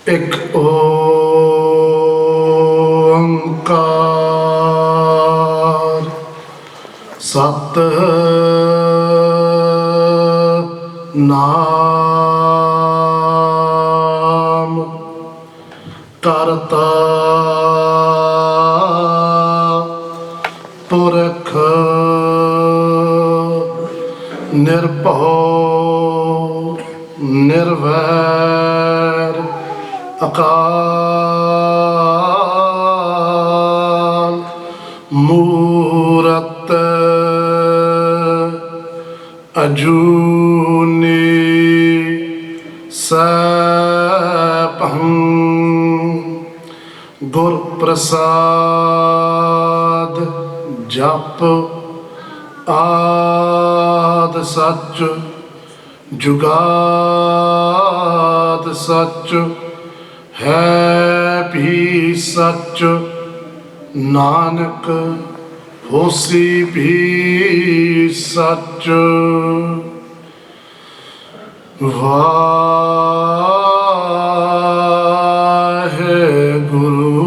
ਇੱਕ ਓੰਕਾਰ ਸਤਿਨਾਮ ਕਰਤਾ ਪੁਰਖ ਨਿਰਭਉ ਨਿਰਵੈਰ ਅਕਾਲ ਮੂਰਤ ਅਜੂਨੀ ਸੈਭੰ ਗੁਰ ਪ੍ਰਸਾਦ ਜਪ ਆਦ ਸੱਚ ਜੁਗਾਦ ਸੱਚ ਹੈ ਵੀ ਸੱਚ ਨਾਨਕ ਹੋਸੀ ਵੀ ਸੱਚ ਵਾਹਿਗੁਰੂ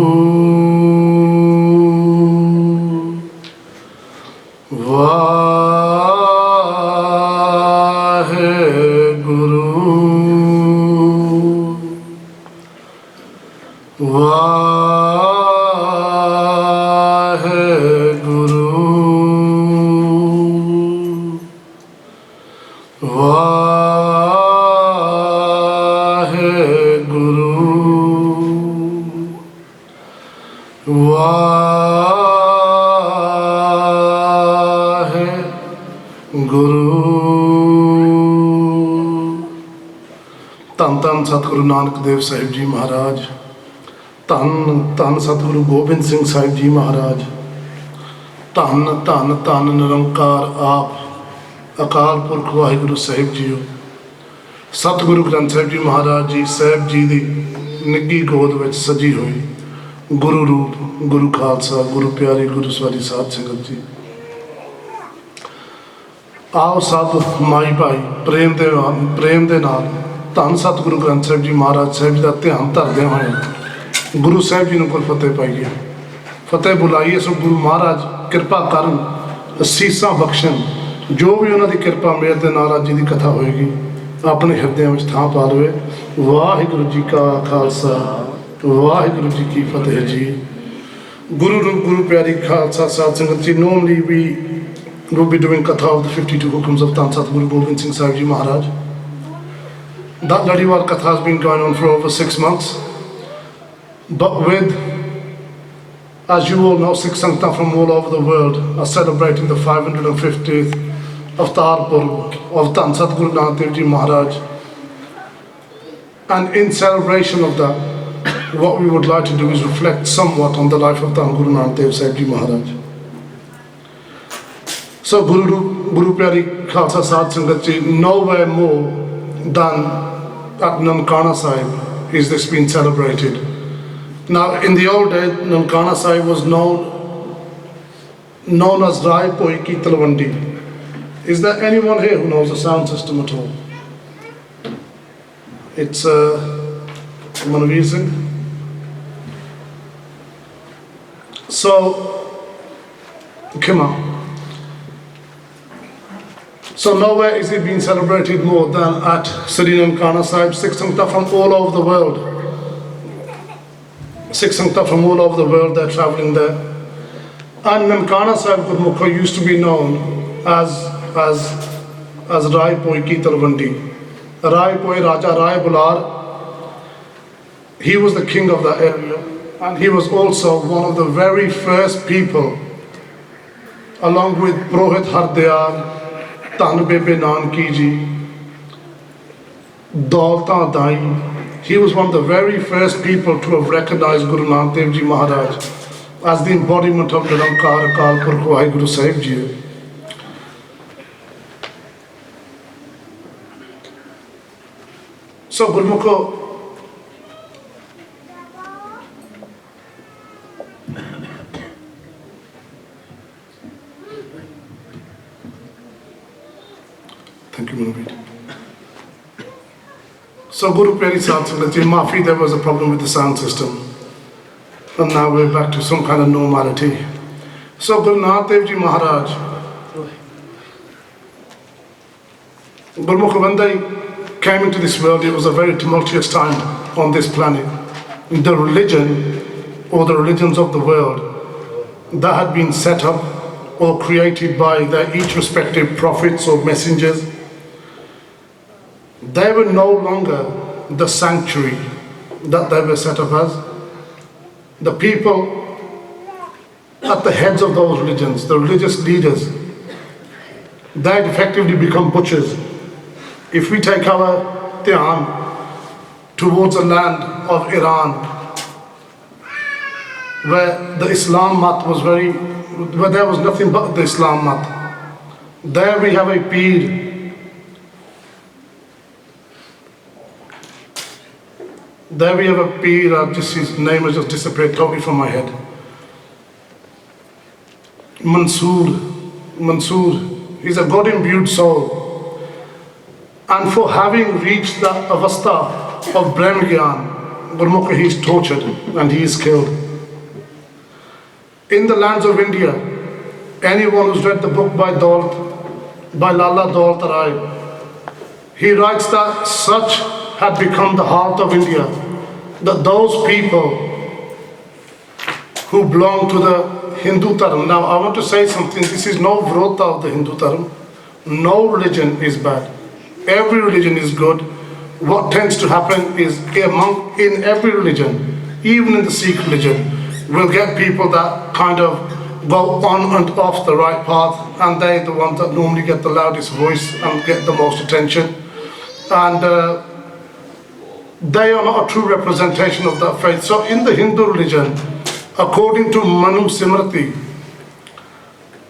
ਧੰਨ ਧੰਨ ਸਤਿਗੁਰੂ ਨਾਨਕ ਦੇਵ ਸਾਹਿਬ ਜੀ ਮਹਾਰਾਜ, ਧੰਨ ਧੰਨ ਸਤਿਗੁਰੂ ਗੋਬਿੰਦ ਸਿੰਘ ਸਾਹਿਬ ਜੀ ਮਹਾਰਾਜ, ਧੰਨ ਧੰਨ ਧੰਨ ਨਿਰੰਕਾਰ ਆਪ ਅਕਾਲ ਪੁਰਖ ਵਾਹਿਗੁਰੂ ਸਾਹਿਬ ਜੀਓ। ਸਤਿਗੁਰੂ ਗ੍ਰੰਥ ਸਾਹਿਬ ਜੀ ਮਹਾਰਾਜ ਜੀ ਸਾਹਿਬ ਜੀ ਦੀ ਨਿੱਘੀ ਗੋਦ ਵਿੱਚ ਸਜੀ ਹੋਈ ਗੁਰੂ ਰੂਪ, ਗੁਰੂ ਖਾਲਸਾ, ਗੁਰੂ ਪਿਆਰੀ, ਗੁਰੂ ਸਵਾਰੀ ਸਾਧ ਸੰਗਤ ਜੀ, ਆਓ ਸਭ ਮਾਈ ਭਾਈ ਪ੍ਰੇਮ ਦੇ ਨਾਲ ਧੰਨ ਸਤਿਗੁਰੂ ਗ੍ਰੰਥ ਸਾਹਿਬ ਜੀ ਮਹਾਰਾਜ ਸਾਹਿਬ ਜੀ ਦਾ ਧਿਆਨ ਧਰਦਿਆਂ ਹੋਏ ਗੁਰੂ ਸਾਹਿਬ ਜੀ ਨੂੰ ਕੋਲ ਫਤਿਹ ਪਾਈਏ, ਫਤਿਹ ਬੁਲਾਈਏ। ਸੋ ਗੁਰੂ ਮਹਾਰਾਜ ਕਿਰਪਾ ਕਰਨ, ਅਸੀਸਾਂ ਬਖਸ਼ਣ, ਜੋ ਵੀ ਉਹਨਾਂ ਦੀ ਕਿਰਪਾ ਮਿਹਰ ਦੇ ਨਾਲ ਅੱਜ ਦੀ ਕਥਾ ਹੋਏਗੀ ਆਪਣੇ ਹਿਰਦਿਆਂ ਵਿੱਚ ਥਾਂ ਪਾ ਲਵੇ। ਵਾਹਿਗੁਰੂ ਜੀ ਕਾ ਖਾਲਸਾ, ਵਾਹਿਗੁਰੂ ਜੀ ਕੀ ਫਤਿਹ ਜੀ। ਗੁਰੂ ਰੂਪ, ਗੁਰੂ ਪਿਆਰੀ ਖਾਲਸਾ ਸਾਧ ਸੰਗਤ ਜੀ, normally we will be doing Katha of the 52 Hukams of Dhan Sathguru Gobind Singh Sahib Ji Maharaj. That Ladiwar Katha has been going on for over 6 months. But with, as you all know, Sikh Sangta from all over the world are celebrating the 550th Avtar Purab of Dhan Sathguru Nanak Dev Ji Maharaj. And in celebration of that, what we would like to do is reflect somewhat on the life of Dhan Guru Nanak Dev Sahib Ji Maharaj. So Guru Pyari Khalsa Sadh Sangat Ji, nowhere more than at Nankana Sahib is this being celebrated. Now in the old days, Nankana Sahib was known as Rai Poi Ki Talwandi. Is there anyone here who knows the sound system at all? It's amazing. So, come on. So nowhere is it being celebrated more than at Sri Nankana Sahib. Sikh Sangta from all over the world. Sikh Sangta from all over the world, they're travelling there. And Nankana Sahib Gurmukha used to be known as Rai Poi Ki Talwandi. Rai Poi, Raja Rai Bular. He was the king of that area. And he was also one of the very first people, along with Prohit Hardayal, Dhan Bebe Nanki Ji, Daulta Dai. He was one of the very first people to have recognized Guru Nanak Dev Ji Maharaj as the embodiment of Nirankar Akal Purkh Vaheguru Sahib Ji. So Gurmukho, thank you, Manavit. So So Guru Peri Sahib Sangat Ji, Maafi, there was a problem with the sound system. And now we're back to some kind of normality. So Guru Nanak Dev Ji Maharaj, Gurmukh Bandai came into this world. It was a very tumultuous time on this planet. The religion, or the religions of the world, that had been set up or created by their each respective prophets or messengers, they were no longer the sanctuary that they were set up as. The people at the heads of those religions, the religious leaders, they had effectively become butchers. If we take our dhyan towards the land of Iran, where the Islam mat was where there was nothing but the Islam mat, there we have a Peer. There we have a Peer, his name has just disappeared totally from my head. Mansoor, he's a God-imbued soul. And for having reached the avastha of Brahmagyan, Gurmukh, he is tortured and he is killed. In the lands of India, anyone who's read the book by Lala Daulat Rai, he writes that such had become the heart of India, that those people who belong to the Hindu Dharam. Now I want to say something, this is no vrota of the Hindu Dharam. No religion is bad. Every religion is good. What tends to happen is in every religion, even in the Sikh religion, we'll get people that kind of go on and off the right path, and they're the ones that normally get the loudest voice and get the most attention. And they are not a true representation of that faith. So in the Hindu religion, according to Manu Simrati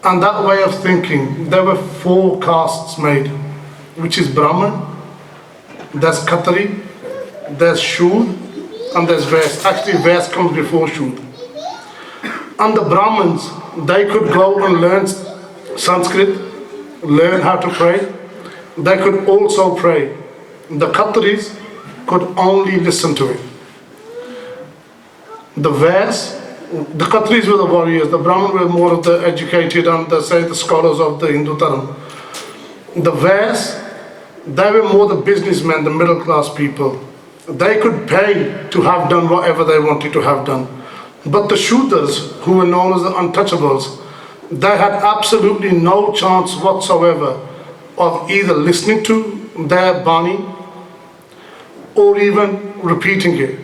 and that way of thinking, there were 4 castes made, which is Brahman, there's Khatri, there's Shud, and there's Vaisya. Actually, Vaisya comes before Shud. And the Brahmins, they could go and learn Sanskrit, learn how to pray. They could also pray. The Khatris could only listen to it. The Vaisya, the Khatris were the warriors, the Brahmins were more of the educated and the scholars of the Hindu Dharam. The Vaisya, they were more the businessmen, the middle class people. They could pay to have done whatever they wanted to have done. But the Shudras, who were known as the untouchables, they had absolutely no chance whatsoever of either listening to their Bani or even repeating it.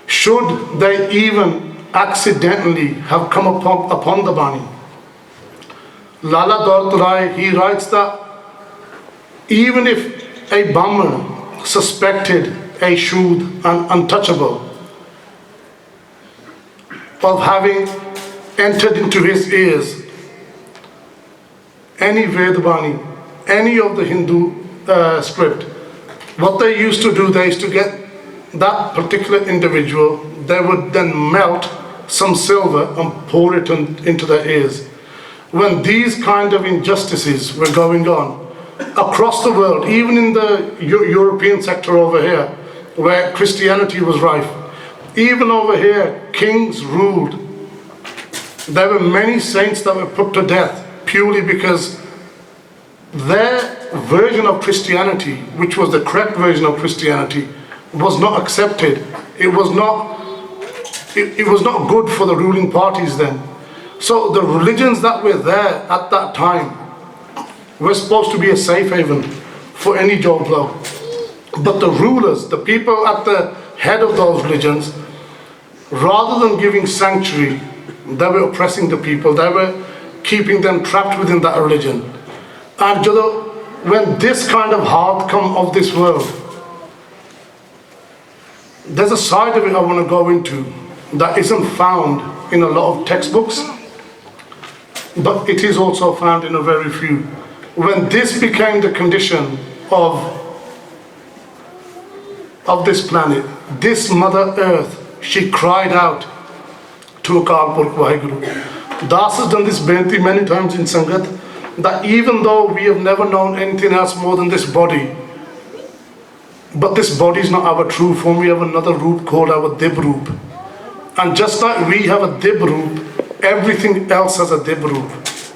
Should they even accidentally have come upon the Bani. Lala Daulat Rai, he writes that even if a Brahman suspected a Shud, an untouchable, of having entered into his ears any Vedabani, any of the Hindu script, what they used to do, they used to get that particular individual, they would then melt some silver and pour it into their ears. When these kind of injustices were going on across the world, even in the European sector over here, where Christianity was rife, even over here, kings ruled. There were many saints that were put to death purely because their version of Christianity, which was the correct version of Christianity, was not accepted. It was not good for the ruling parties then. So the religions that were there at that time were supposed to be a safe haven for any Joe Blow. But the rulers, the people at the head of those religions, rather than giving sanctuary, they were oppressing the people. They were keeping them trapped within that religion. And when this kind of heart comes of this world, there's a side of it I want to go into that isn't found in a lot of textbooks, but it is also found in a very few. When this became the condition of this planet, this Mother Earth, she cried out to Akal Purkh Vaheguru. Das has done this benti many times in Sangat, that even though we have never known anything else more than this body, But this body is not our true form. We have another roop called our Dib roop. And just like we have a Dib roop, everything else has a Dib roop.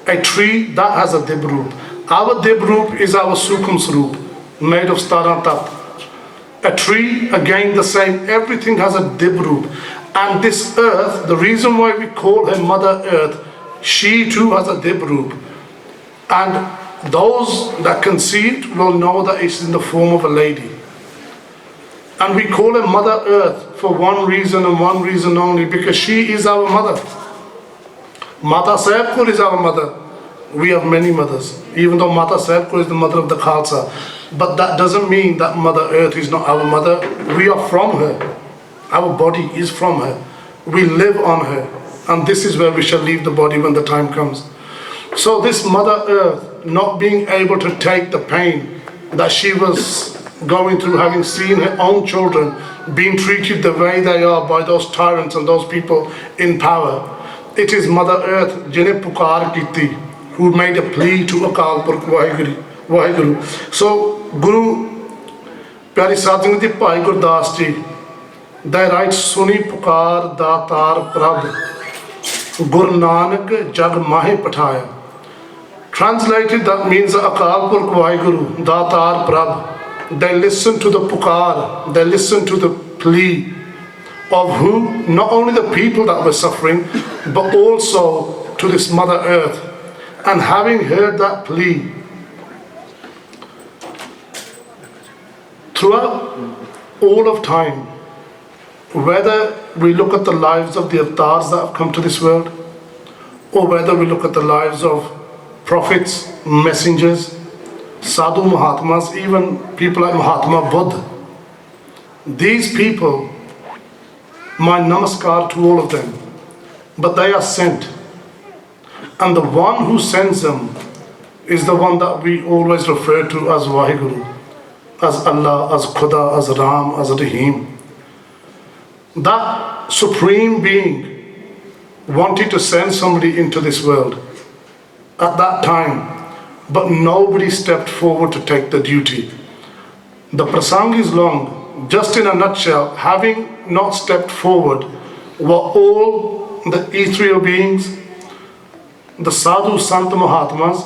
A tree, that has a Dib roop. Our Dib roop is our Sukam roop, made of Stara Tat. A tree, again the same, everything has a Dib roop. And this earth, the reason why we call her Mother Earth, she too has a Dib roop. And those that can see it will know that it's in the form of a lady. And we call her Mother Earth for one reason and one reason only, because she is our mother. Mata Sahib is our mother. We have many mothers, even though Mata Sahib is the mother of the Khalsa. But that doesn't mean that Mother Earth is not our mother. We are from her. Our body is from her. We live on her. And this is where we shall leave the body when the time comes. So this Mother Earth, not being able to take the pain that she was going through, having seen her own children being treated the way they are by those tyrants and those people in power. It is Mother Earth, Jine Pukar Kiti, who made a plea to Akal Purkh Waheguru. So Guru Pyari Sathguroo Ji Bhai Gurdas Ji, they write Suni Pukar Datar Prabh Guru Nanak Jag Mahe Pathaya. Translated, that means Akal Purkh Waheguru Datar Prabh. They listen to the pukar, they listen to the plea of who? Not only the people that were suffering, but also to this Mother Earth. And having heard that plea, throughout all of time, whether we look at the lives of the avatars that have come to this world, or whether we look at the lives of prophets, messengers, Sadhu Mahatmas, even people like Mahatma Buddha. These people, my namaskar to all of them, but they are sent. And the one who sends them is the one that we always refer to as Waheguru, as Allah, as Khuda, as Ram, as Rahim. That supreme being wanted to send somebody into this world at that time, but nobody stepped forward to take the duty. The prasang is long. Just in a nutshell, having not stepped forward were all the ethereal beings, the sadhu sant mahatmas,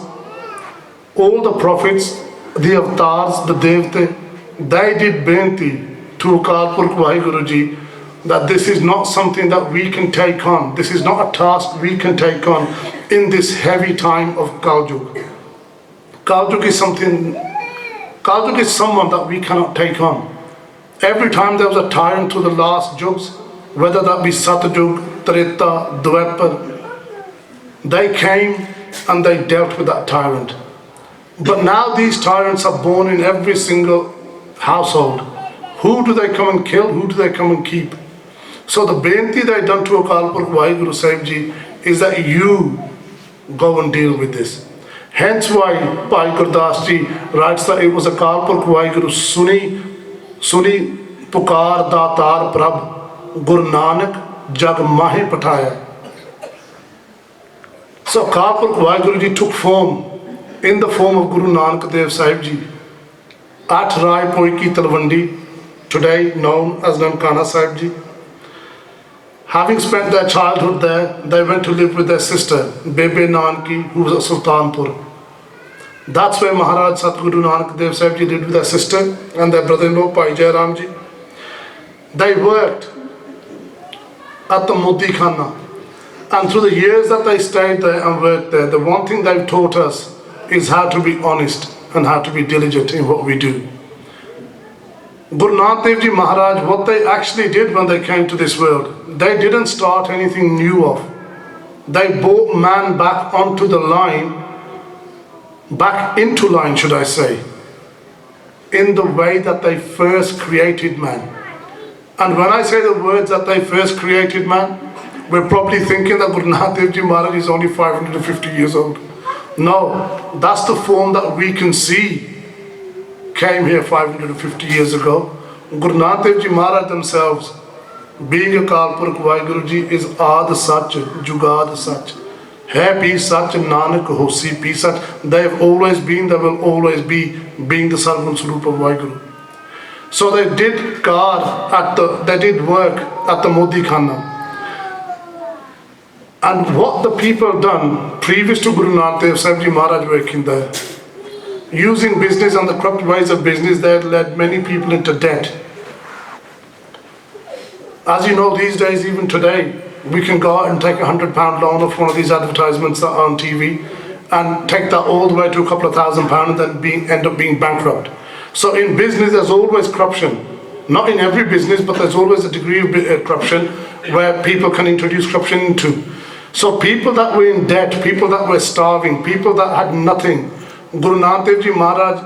all the prophets, the avatars, the devte. They did benti to Akal Purkh Waheguru Ji that this is not something that we can take on. This is not a task we can take on in this heavy time of Kaljug. Kaljug is Kaljug is someone that we cannot take on. Every time there was a tyrant to the last jugs, whether that be Satyug, Treta, Dwapar, they came and they dealt with that tyrant. But now these tyrants are born in every single household. Who do they come and kill? Who do they come and keep? So the benti they done to Akal Purkh Guru Sahib Jee is that you go and deal with this. Hence why Bhai Gurdas Ji writes that it was Akal Purkh Guru Suni Pukar Datar Prabh Guru Nanak Jag Mahe Pathaya. So Akal Purkh Guru Ji took form in the form of Guru Nanak Dev Sahib Ji at Rai Poi Ki Talwandi, today known as Nankana Sahib Ji. Having spent their childhood there, they went to live with their sister, Bebe Nanki, who was at Sultanpur. That's where Maharaj Sathguroo Nanak Dev Sahib Ji lived with their sister and their brother-in-law, Bhai Jairam Ji. They worked at the Modi Khana. And through the years that they stayed there and worked there, the one thing they've taught us is how to be honest and how to be diligent in what we do. Guru Nanak Dev Ji Maharaj, what they actually did when they came to this world, they didn't start anything new off. They brought man back onto the line, back into line should I say, in the way that they first created man. And when I say the words that they first created man, we're probably thinking that Guru Nanak Dev Ji Maharaj is only 550 years old. No, that's the form that we can see came here 550 years ago. Guru Nanak Dev Ji Maharaj themselves, being Akal Purkh Waheguru Ji, is Aad Sach, Jugad Sach. Hai Pi Sach, Nanak Hosi Pi Sach. They have always been, they will always be, being the Sarvam Swarup of Waheguru. So they did they did work at the Modi Khana. And what the people done previous to Guru Nanak Dev Sahib Ji Maharaj working there, using business and the corrupt ways of business, they had led many people into debt. As you know, these days, even today, we can go out and take £100 loan off one of these advertisements that are on TV and take that all the way to a couple of £1,000 and then end up being bankrupt. So in business, there's always corruption. Not in every business, but there's always a degree of corruption where people can introduce corruption into. So people that were in debt, people that were starving, people that had nothing, Guru Nanak Dev Ji Maharaj,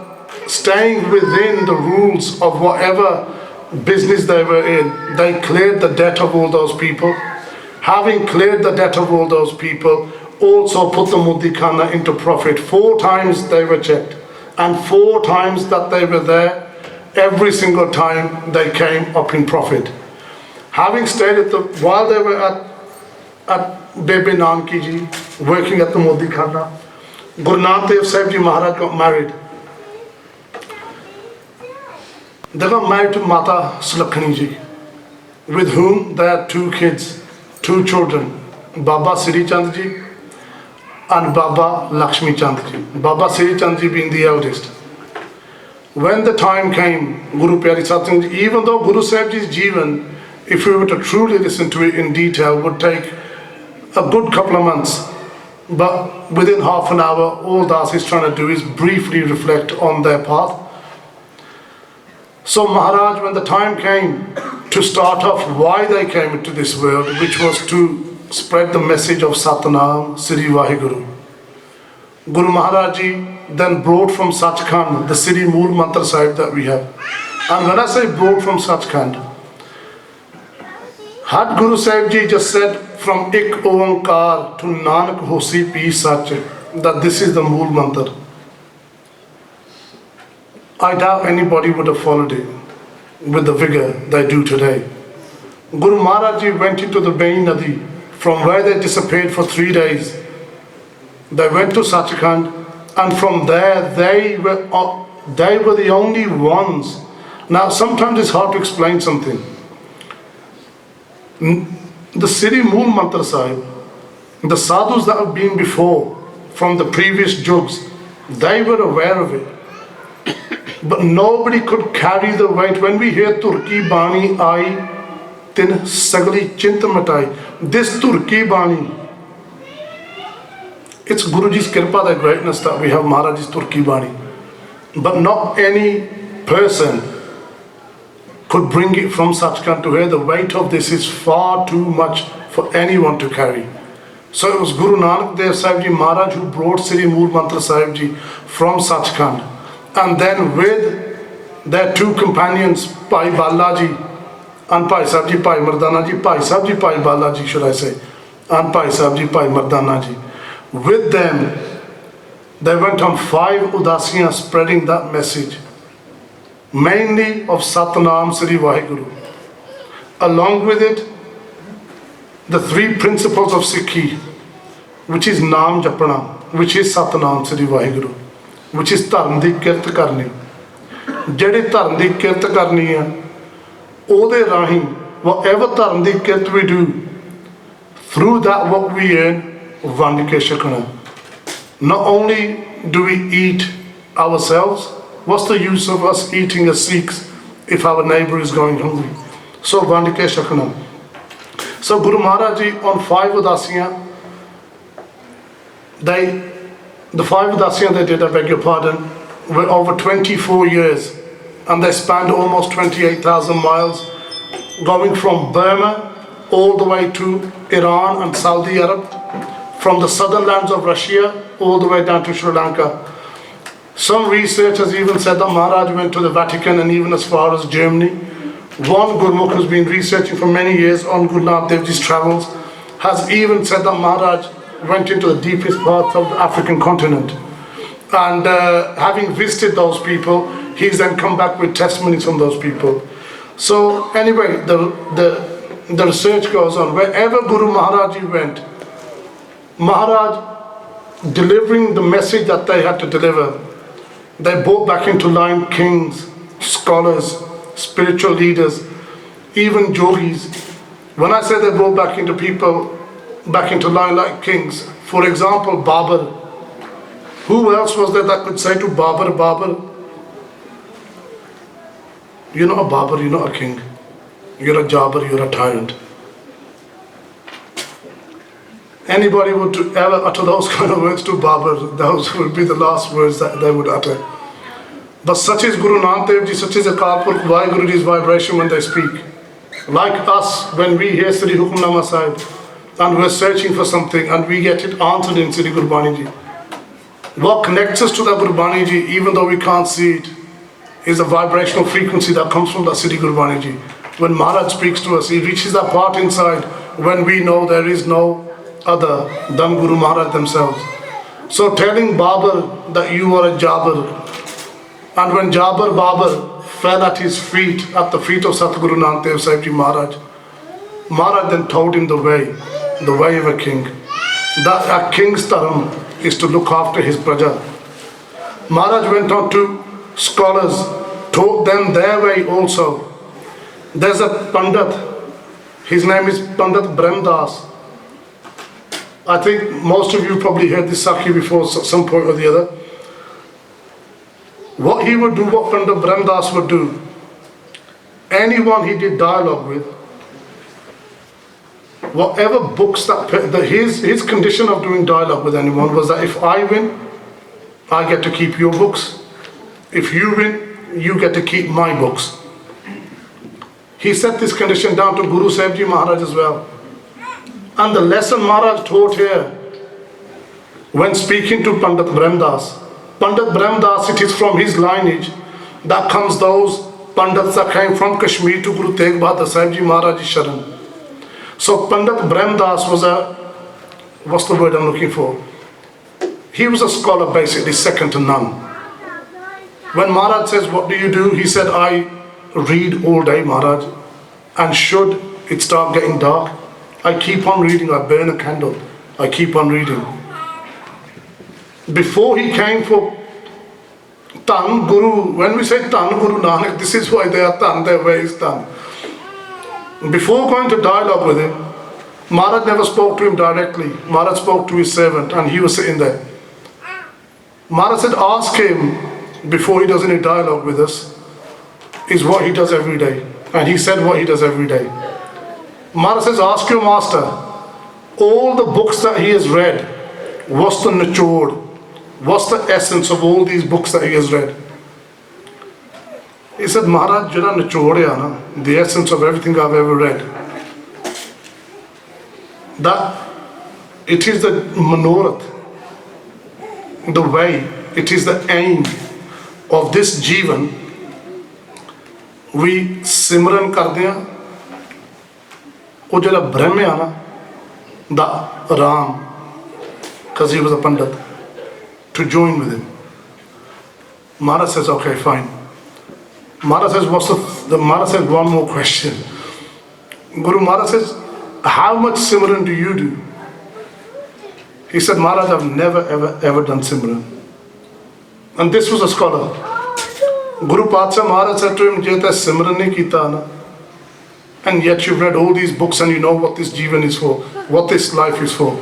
staying within the rules of whatever business they were in, they cleared the debt of all those people. Having cleared the debt of all those people, also put the Modi Khana into profit. 4 times they were checked, and 4 times that they were there, every single time they came up in profit. Having stayed while they were at Bebe Nanki Ji, working at the Modi Khana, Guru Nanak Dev Sahib Ji Maharaj got married. They got married to Mata Sulakhani Ji, with whom they had 2 kids, 2 children, Baba Sri Chand Ji and Baba Lakshmi Chand Ji. Baba Sri Chand Ji being the eldest. When the time came, Guru Pyari Satsang Ji, even though Guru Sahib Ji's Jeevan, if we were to truly listen to it in detail, would take a good couple of months, but within half an hour, all Das is trying to do is briefly reflect on their path. So Maharaj, when the time came to start off why they came into this world, which was to spread the message of Satnam Sri Vaheguru, Guru Maharaj Ji then brought from Sachkhand the Sri Mool Mantra Sahib that we have. And when I say brought from Sachkhand, had Guru Sahib Ji just said from Ik Oankar to Nanak Hosi Pi Sach that this is the Mool Mantra, I doubt anybody would have followed it with the vigor they do today. Guru Maharaj Ji went into the Bain Nadi, from where they disappeared for 3 days. They went to Sachkhand, and from there they were the only ones. Now sometimes it's hard to explain something. The Sri Mool Mantra Sahib, the sadhus that have been before, from the previous jugs, they were aware of it. But nobody could carry the weight. When we hear Turki Bani Ai Tin Sagli Chinta Matai, this Turki Bani, it's Guruji's Kirpa, the greatness that we have Maharaj's Turki Bani. But not any person could bring it from Sachkhand to here. The weight of this is far too much for anyone to carry. So it was Guru Nanak Dev Sahib Ji Maharaj who brought Sri Mool Mantra Sahib Ji from Sachkhand. And then with their 2 companions, Bhai Balaji and Bhai Sahib Ji, Bhai Mardana Ji, Bhai Sahib Ji, Bhai Balaji should I say, and Bhai Sahib Ji, Bhai Mardana Ji. With them, they went on 5 Udasiyan spreading that message, mainly of Satnam Sri Vaheguru. Along with it, the 3 principles of Sikhi, which is Naam Japana, which is Satnam Sri Vaheguru, which is ਧਰਮ ਦੀ ਕਿਰਤ ਕਰਨੀ। ਜਿਹੜੇ ਧਰਮ ਦੀ ਕਿਰਤ ਕਰਨੀ ਆ, ਉਹਦੇ ਰਾਹੀਂ whatever ਧਰਮ ਦੀ ਕਿਰਤ we do, through that what we earn, ਵੰਡ ਕੇ ਛਕਣਾ। Not only do we eat ourselves, what's the use of us eating as Sikhs if our neighbor is going hungry? So ਵੰਡ ਕੇ ਛਕਣਾ। So Guru Maharaj Ji on 5 Udasiyan, the 5 Udasiyan they did, I beg your pardon, were over 24 years, and they spanned almost 28,000 miles, going from Burma all the way to Iran and Saudi Arab, from the southern lands of Russia all the way down to Sri Lanka. Some researchers even said that Maharaj went to the Vatican and even as far as Germany. One Gurmukh who's been researching for many years on Guru Nanak Dev Ji's travels has even said that Maharaj went into the deepest parts of the African continent. And having visited those people, he's then come back with testimonies from those people. So anyway, the research goes on. Wherever Guru Maharaj Ji went, Maharaj delivering the message that they had to deliver, they brought back into line kings, scholars, spiritual leaders, even yogis. When I say they brought back into people, back into line like kings, for example, Babur. Who else was there that could say to Babur, Babur, you're not a Babur, you're not a king. You're a Jabbar, you're a tyrant. Anybody would ever utter those kind of words to Babur, those would be the last words that they would utter. But such is Guru Nanak Dev Ji, such is Akal Purkh Vaheguru Ji's vibration when they speak. Like us, when we hear Sri Hukamnama Sahib and we're searching for something and we get it answered in Sri Gurbani Ji. What connects us to the Gurbani Ji, even though we can't see it, is a vibrational frequency that comes from the Sri Gurbani Ji. When Maharaj speaks to us, he reaches that part inside when we know there is no other than Guru Maharaj themselves. So telling Babur that you are a Jabbar, and when Jabbar Babur fell at his feet, at the feet of Sathguroo Nanak Dev Sahib Ji Maharaj, Maharaj then told him the way of a king. That a king's dharam is to look after his praja. Maharaj went on to scholars, taught them their way also. There's a Pandit, his name is Pandit Brahmdas. I think most of you probably heard this Sakhi before at some point or the other. What he would do, what Pandit Brahmdas would do, anyone he did dialogue with, whatever books his condition of doing dialogue with anyone was that if I win, I get to keep your books. If you win, you get to keep my books. He set this condition down to Guroo Sahib Jee Maharaj as well. And the lesson Maharaj taught here, when speaking to Pandit Brahmdas, it is from his lineage that comes those Pandits that came from Kashmir to Guru Tegh Bahadur Sahib Ji Maharaj Sharan. So Pandit Brahmdas was what's the word I'm looking for? He was a scholar basically, second to none. When Maharaj says, what do you do? He said, I read all day, Maharaj. And should it start getting dark, I keep on reading, I burn a candle, I keep on reading. Before he came for Tan Guru, when we say Tan Guru Nanak, this is why they are Tan, their way is Tan. Before going to dialogue with him, Maharaj never spoke to him directly. Maharaj spoke to his servant and he was sitting there. Maharaj said, ask him before he does any dialogue with us, is what he does every day. And he said what he does every day. Maharaj says, ask your master, all the books that he has read, what's the nichod, what's the essence of all these books that he has read? He said, Maharaj, jada nichod hai na, the essence of everything I've ever read, that it is the manorath, the way, it is the aim of this Jivan. We simran karde hain, ਉਹ ਜਿਹੜਾ ਬ੍ਰਹਮ ਆ ਨਾ, the Ram, because he was a Pandit, to join with him. Maharaj says, okay, fine. Maharaj says, Maharaj says one more question. Guru Maharaj says, how much Simran do you do? He said, Maharaj, I've never ever done Simran. And this was a scholar. Guru Patsha Maharaj said to him, Jeta Simran nahi kita na. And yet you've read all these books and you know what this Jivan is for, what this life is for.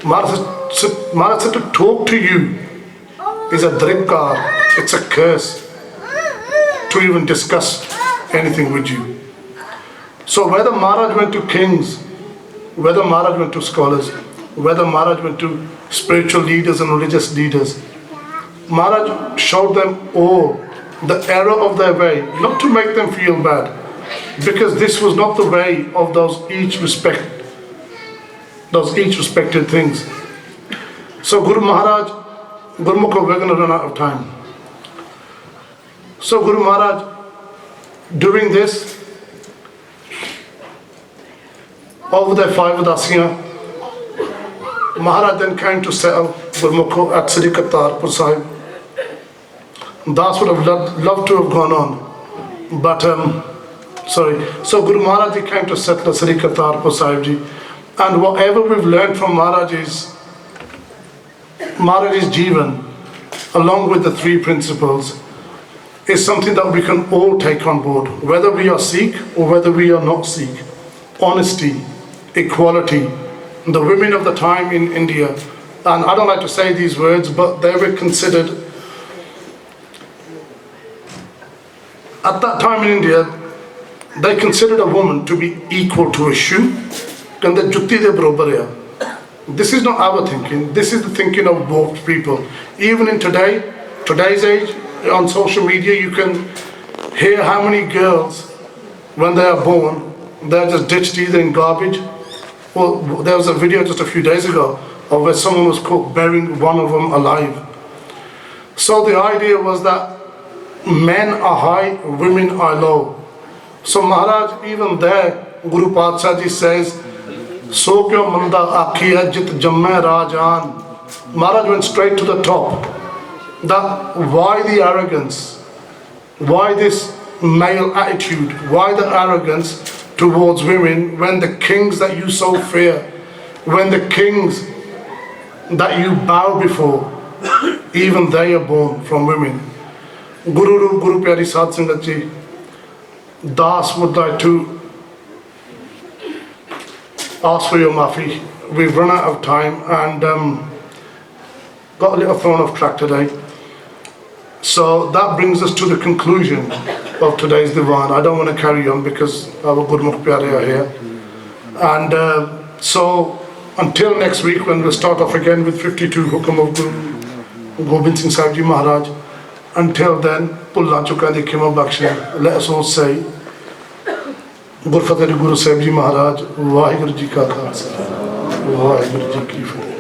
Maharaj said to talk to you is a drinkar, it's a curse to even discuss anything with you. So whether Maharaj went to kings, whether Maharaj went to scholars, whether Maharaj went to spiritual leaders and religious leaders, Maharaj showed them all the error of their way, not to make them feel bad, because this was not the way of those each respected things. So Guru Maharaj, Gurmukh, we're going to run out of time. So Guru Maharaj, doing this, over their 5 Udasiyan, Maharaj then came to settle Gurmukh at Sri Kartarpur Sahib. Das would have loved to have gone on, but so Guru Maharaj came to settle Sri Kartarpur Sahib Ji, and whatever we've learned from Maharaj's Jivan, along with the 3 principles, is something that we can all take on board, whether we are Sikh or whether we are not Sikh. Honesty, equality. The women of the time in India, and I don't like to say these words, but they were considered, at that time in India, they considered a woman to be equal to a shoe. This is not our thinking, this is the thinking of both people. Even in today's age, on social media, you can hear how many girls, when they are born, they're just ditched either in garbage. Well, there was a video just a few days ago of where someone was caught burying one of them alive. So the idea was that men are high, women are low. So Maharaj, even there, Guru Padshah Ji says, So kyo manda akhiya jit jamme rajan. Maharaj went straight to the top. That why the arrogance? Why this male attitude? Why the arrogance towards women when the kings that you so fear, when the kings that you bow before, even they are born from women? Guru Pyari Sadh Sangat Ji, Das would like to ask for your maafi. We've run out of time and got a little thrown off track today. So that brings us to the conclusion of today's Diwan. I don't want to carry on because our Gurmukh Pyare are here. And so until next week, when we'll start off again with 52 Hukum of Guru Gobind Singh Sahib Ji Maharaj. Until then, Pulla Chuka de Kima Baksha, let us all say, Gurfateh Guru Sahib Ji Maharaj, Vaheguru Ji Ka Khalsa, Vaheguru Ji Ki Fateh.